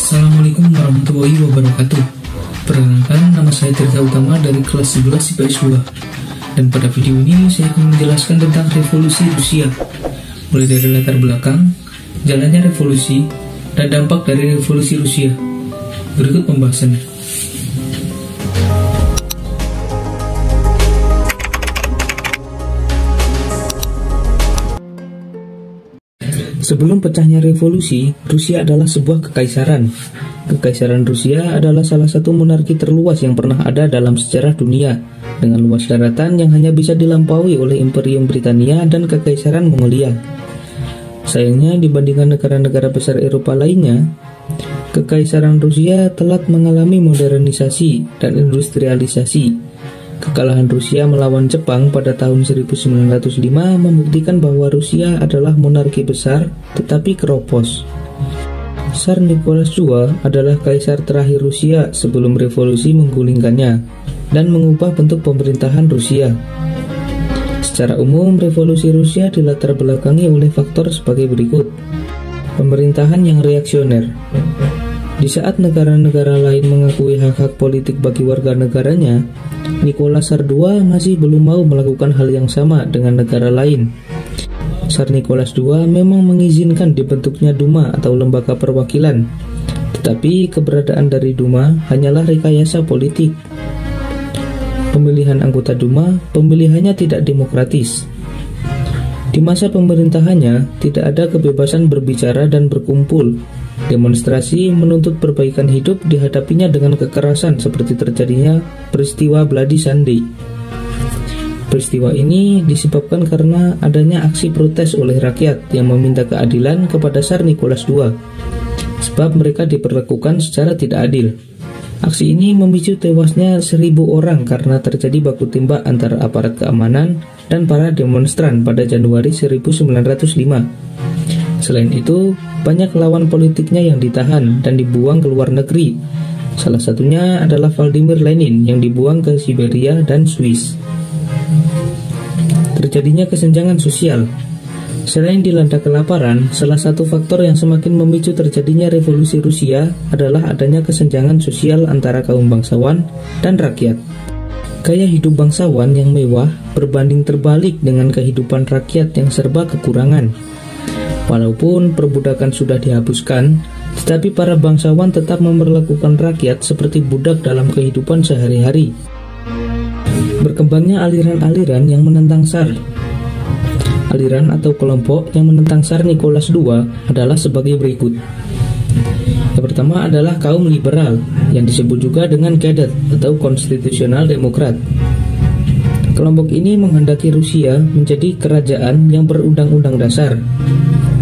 Assalamualaikum warahmatullahi wabarakatuh. Perkenalkan, nama saya Tirza Utama dari kelas 11 IPS 2. Dan pada video ini saya akan menjelaskan tentang revolusi Rusia, mulai dari latar belakang, jalannya revolusi, dan dampak dari revolusi Rusia. Berikut pembahasannya. Sebelum pecahnya revolusi, Rusia adalah sebuah kekaisaran. Kekaisaran Rusia adalah salah satu monarki terluas yang pernah ada dalam sejarah dunia, dengan luas daratan yang hanya bisa dilampaui oleh Imperium Britania dan Kekaisaran Mongolia. Sayangnya, dibandingkan negara-negara besar Eropa lainnya, Kekaisaran Rusia telat mengalami modernisasi dan industrialisasi. Kekalahan Rusia melawan Jepang pada tahun 1905 membuktikan bahwa Rusia adalah monarki besar tetapi keropos. Tsar Nicholas II adalah kaisar terakhir Rusia sebelum revolusi menggulingkannya dan mengubah bentuk pemerintahan Rusia. Secara umum, revolusi Rusia dilatar belakangi oleh faktor sebagai berikut. Pemerintahan yang reaksioner. Di saat negara-negara lain mengakui hak-hak politik bagi warga negaranya, Nicholas Tsar II masih belum mau melakukan hal yang sama dengan negara lain. Tsar Nicholas II memang mengizinkan dibentuknya Duma atau lembaga perwakilan, tetapi keberadaan dari Duma hanyalah rekayasa politik. Pemilihan anggota Duma, pemilihannya tidak demokratis. Di masa pemerintahannya, tidak ada kebebasan berbicara dan berkumpul. Demonstrasi menuntut perbaikan hidup dihadapinya dengan kekerasan seperti terjadinya peristiwa Bloody Sunday. Peristiwa ini disebabkan karena adanya aksi protes oleh rakyat yang meminta keadilan kepada Tsar Nicholas II, sebab mereka diperlakukan secara tidak adil. Aksi ini memicu tewasnya 1.000 orang karena terjadi baku tembak antara aparat keamanan dan para demonstran pada Januari 1905. Selain itu, banyak lawan politiknya yang ditahan dan dibuang ke luar negeri. Salah satunya adalah Vladimir Lenin yang dibuang ke Siberia dan Swiss. Terjadinya kesenjangan sosial. Selain dilanda kelaparan, salah satu faktor yang semakin memicu terjadinya revolusi Rusia adalah adanya kesenjangan sosial antara kaum bangsawan dan rakyat. Gaya hidup bangsawan yang mewah berbanding terbalik dengan kehidupan rakyat yang serba kekurangan. Walaupun perbudakan sudah dihapuskan, tetapi para bangsawan tetap memperlakukan rakyat seperti budak dalam kehidupan sehari-hari. Berkembangnya aliran-aliran yang menentang Tsar. Aliran atau kelompok yang menentang Tsar Nicholas II adalah sebagai berikut. Yang pertama adalah kaum liberal, yang disebut juga dengan Kadet atau konstitusional demokrat. Kelompok ini menghendaki Rusia menjadi kerajaan yang berundang-undang dasar.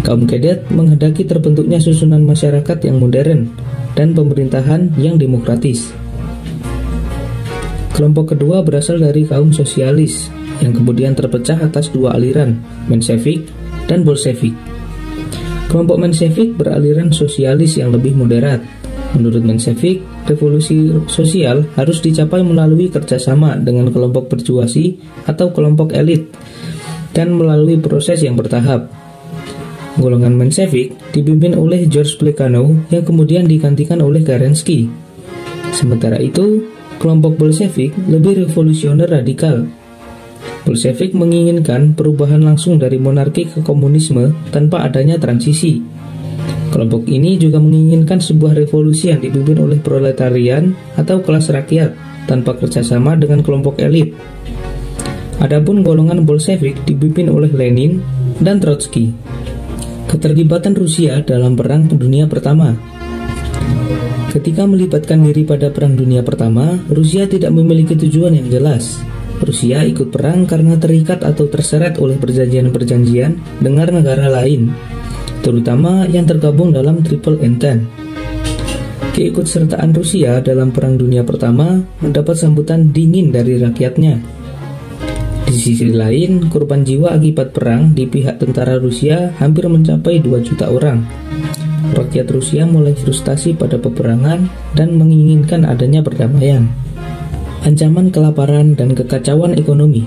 Kaum Kadet menghendaki terbentuknya susunan masyarakat yang modern dan pemerintahan yang demokratis. Kelompok kedua berasal dari kaum sosialis, yang kemudian terpecah atas dua aliran, Menshevik dan Bolshevik. Kelompok Menshevik beraliran sosialis yang lebih moderat. Menurut Menshevik, revolusi sosial harus dicapai melalui kerjasama dengan kelompok berjuasi atau kelompok elit, dan melalui proses yang bertahap. Golongan Menshevik dipimpin oleh George Plekhanov yang kemudian digantikan oleh Kerensky. Sementara itu, kelompok Bolshevik lebih revolusioner radikal. Bolshevik menginginkan perubahan langsung dari monarki ke komunisme tanpa adanya transisi. Kelompok ini juga menginginkan sebuah revolusi yang dipimpin oleh proletarian atau kelas rakyat tanpa kerjasama dengan kelompok elit. Adapun golongan Bolshevik dipimpin oleh Lenin dan Trotsky. Keterlibatan Rusia dalam Perang Dunia Pertama. Ketika melibatkan diri pada Perang Dunia Pertama, Rusia tidak memiliki tujuan yang jelas. Rusia ikut perang karena terikat atau terseret oleh perjanjian-perjanjian dengan negara lain, terutama yang tergabung dalam Triple Entente. Keikutsertaan Rusia dalam Perang Dunia Pertama mendapat sambutan dingin dari rakyatnya. Di sisi lain, korban jiwa akibat perang di pihak tentara Rusia hampir mencapai 2 juta orang. Rakyat Rusia mulai frustasi pada peperangan dan menginginkan adanya perdamaian. Ancaman kelaparan dan kekacauan ekonomi.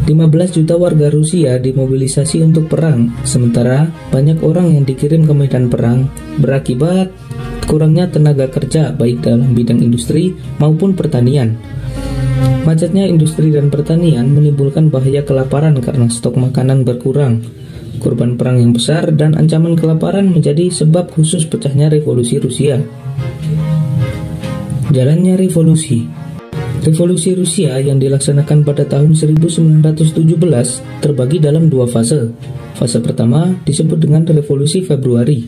15 juta warga Rusia dimobilisasi untuk perang, sementara banyak orang yang dikirim ke medan perang berakibat kurangnya tenaga kerja baik dalam bidang industri maupun pertanian. Macetnya industri dan pertanian menimbulkan bahaya kelaparan karena stok makanan berkurang, korban perang yang besar, dan ancaman kelaparan menjadi sebab khusus pecahnya revolusi Rusia. Jalannya revolusi. Revolusi Rusia yang dilaksanakan pada tahun 1917 terbagi dalam dua fase. Fase pertama disebut dengan Revolusi Februari.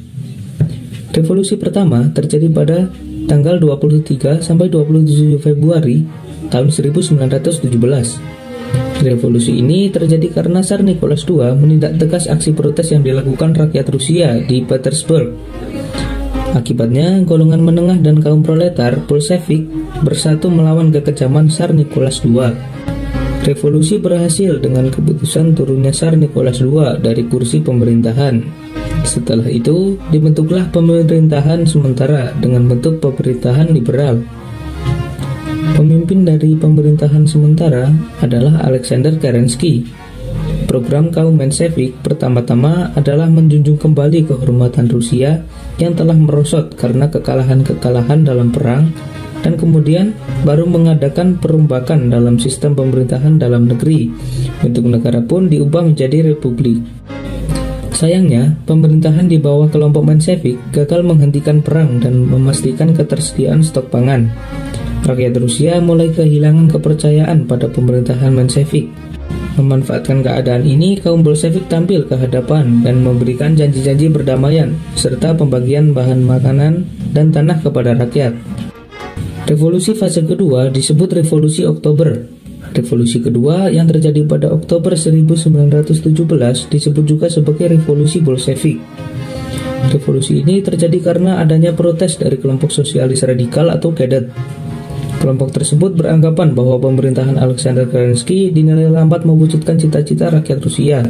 Revolusi pertama terjadi pada tanggal 23 sampai 27 Februari tahun 1917. Revolusi ini terjadi karena Tsar Nicholas II menindak tegas aksi protes yang dilakukan rakyat Rusia di Petersburg. Akibatnya, golongan menengah dan kaum proletar Bolshevik bersatu melawan kekejaman Tsar Nicholas II. Revolusi berhasil dengan keputusan turunnya Tsar Nicholas II dari kursi pemerintahan. Setelah itu, dibentuklah pemerintahan sementara dengan bentuk pemerintahan liberal. Pemimpin dari pemerintahan sementara adalah Alexander Kerensky. Program kaum Menshevik pertama-tama adalah menjunjung kembali kehormatan Rusia yang telah merosot karena kekalahan-kekalahan dalam perang, dan kemudian baru mengadakan perombakan dalam sistem pemerintahan dalam negeri. Bentuk negara pun diubah menjadi republik. Sayangnya, pemerintahan di bawah kelompok Menshevik gagal menghentikan perang dan memastikan ketersediaan stok pangan. Rakyat Rusia mulai kehilangan kepercayaan pada pemerintahan Menshevik. Memanfaatkan keadaan ini, kaum Bolshevik tampil ke hadapan dan memberikan janji-janji perdamaian serta pembagian bahan makanan dan tanah kepada rakyat. Revolusi fase kedua disebut Revolusi Oktober. Revolusi kedua yang terjadi pada Oktober 1917 disebut juga sebagai Revolusi Bolshevik. Revolusi ini terjadi karena adanya protes dari kelompok sosialis radikal atau Kadet. Kelompok tersebut beranggapan bahwa pemerintahan Alexander Kerensky dinilai lambat mewujudkan cita-cita rakyat Rusia.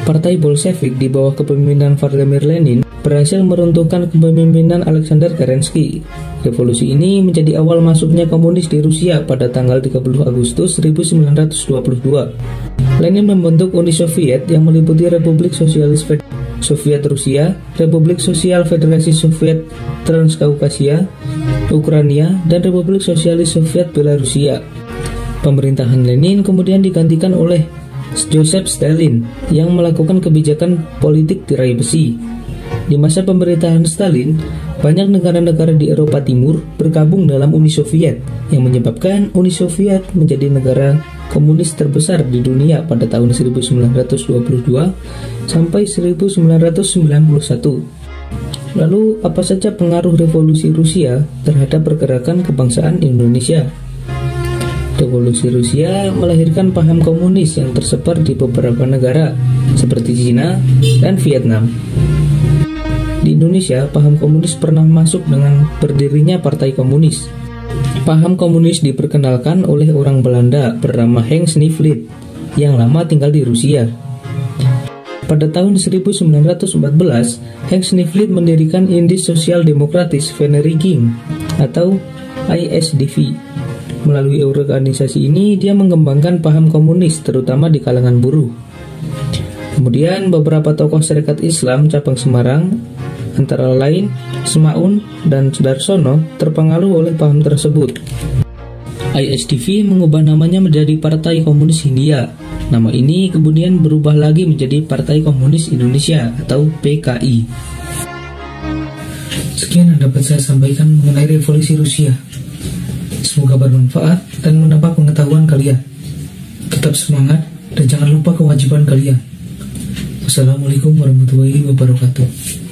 Partai Bolshevik di bawah kepemimpinan Vladimir Lenin berhasil meruntuhkan kepemimpinan Alexander Kerensky. Revolusi ini menjadi awal masuknya komunis di Rusia pada tanggal 30 Agustus 1922. Lenin membentuk Uni Soviet yang meliputi Republik Sosialis Soviet Rusia, Republik Sosial Federasi Soviet Transkaukasia, Ukraina, dan Republik Sosialis Soviet Belarusia. Pemerintahan Lenin kemudian digantikan oleh Joseph Stalin yang melakukan kebijakan politik tirai besi. Di masa pemerintahan Stalin, banyak negara-negara di Eropa Timur bergabung dalam Uni Soviet yang menyebabkan Uni Soviet menjadi negara komunis terbesar di dunia pada tahun 1922 sampai 1991. Lalu, apa saja pengaruh revolusi Rusia terhadap pergerakan kebangsaan Indonesia? Revolusi Rusia melahirkan paham komunis yang tersebar di beberapa negara seperti Cina dan Vietnam. Di Indonesia, paham komunis pernah masuk dengan berdirinya Partai Komunis. Paham komunis diperkenalkan oleh orang Belanda bernama Henk Snifflit yang lama tinggal di Rusia. Pada tahun 1914, Henk Snifflit mendirikan Indis Sosial Demokratis Vereniging atau ISDV. Melalui organisasi ini, dia mengembangkan paham komunis terutama di kalangan buruh. Kemudian beberapa tokoh Serikat Islam cabang Semarang, antara lain Semaun dan Sudarsono, terpengaruh oleh paham tersebut. ISDV mengubah namanya menjadi Partai Komunis Hindia. Nama ini kemudian berubah lagi menjadi Partai Komunis Indonesia atau PKI. Sekian yang dapat saya sampaikan mengenai revolusi Rusia. Semoga bermanfaat dan menambah pengetahuan kalian. Tetap semangat dan jangan lupa kewajiban kalian. Wassalamualaikum warahmatullahi wabarakatuh.